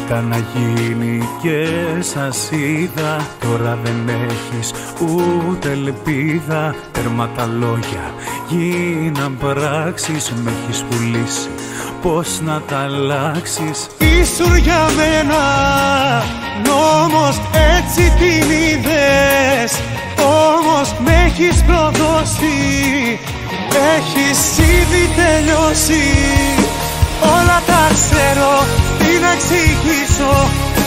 ήταν να γίνει και σας είδα. Τώρα δεν έχεις ούτε ελπίδα. Τέρμα τα λόγια γίναν πράξεις. Μ' έχεις πουλήσει, πώς να τα αλλάξεις. Ήσουν για μένα νόμος, έτσι την είδες. Όμως μ' έχεις προδώσει, έχεις ήδη τελειώσει. Όλα τα ξέρω, τι να εξηγήσω,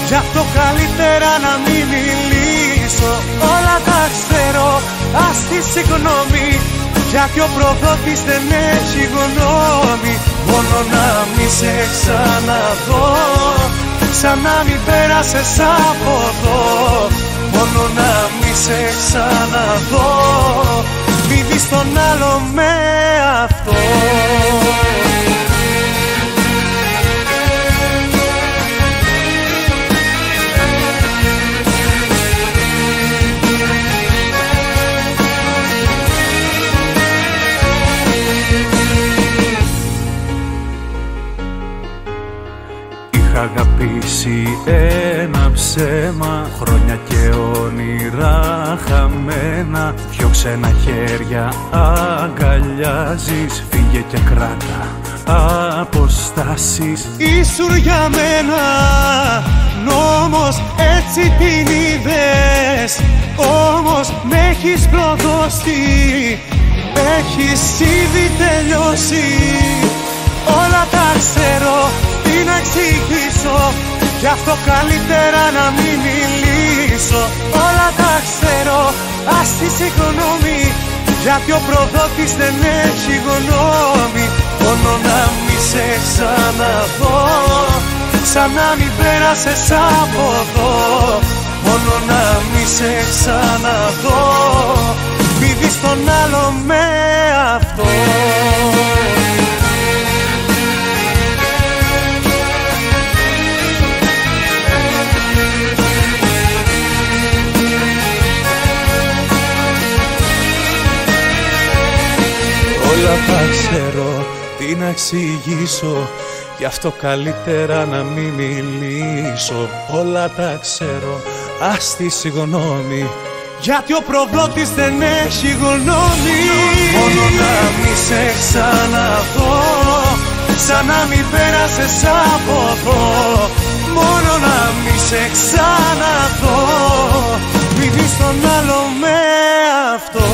γι' αυτό καλύτερα να μην μιλήσω. Όλα τα ξέρω, ας τη συγγνώμη, γιατί ο προδότης δεν έχει γνώμη. Μόνο να μη σε ξαναδώ, σαν να μην πέρασες από εδώ. Μόνο να μη σε ξαναδώ, μη δεις τον άλλο με αυτό. Αγαπήσει ένα ψέμα, χρόνια και όνειρα χαμένα. Δυο ξένα χέρια αγκαλιάζεις, φύγε και κράτα αποστάσεις. Ήσουν για μένα νόμος, έτσι την είδες. Όμως μ' έχεις προδώσει, έχεις ήδη τελειώσει. Όλα τα ξέρω, τι να εξηγήσω, γι' αυτό καλύτερα να μην μιλήσω. Όλα τα ξέρω, ας τη συγγνώμη, γιατί ο προδότης δεν έχει γνώμη. Μόνο να μη σε ξαναδώ, σαν να μην πέρασες από εδώ. Μόνο να μη σε ξαναδώ, μη δεις τον άλλο με αυτό. Όλα τα ξέρω, τι να εξηγήσω, γι' αυτό καλύτερα να μην μιλήσω. Όλα τα ξέρω, ας τη συγγνώμη, γιατί ο προδότης δεν έχει γνώμη. Μόνο να μη σε ξαναδώ, σαν να μην πέρασες από εδώ. Μόνο να μη σε ξαναδώ, μη δεις τον άλλο με αυτό.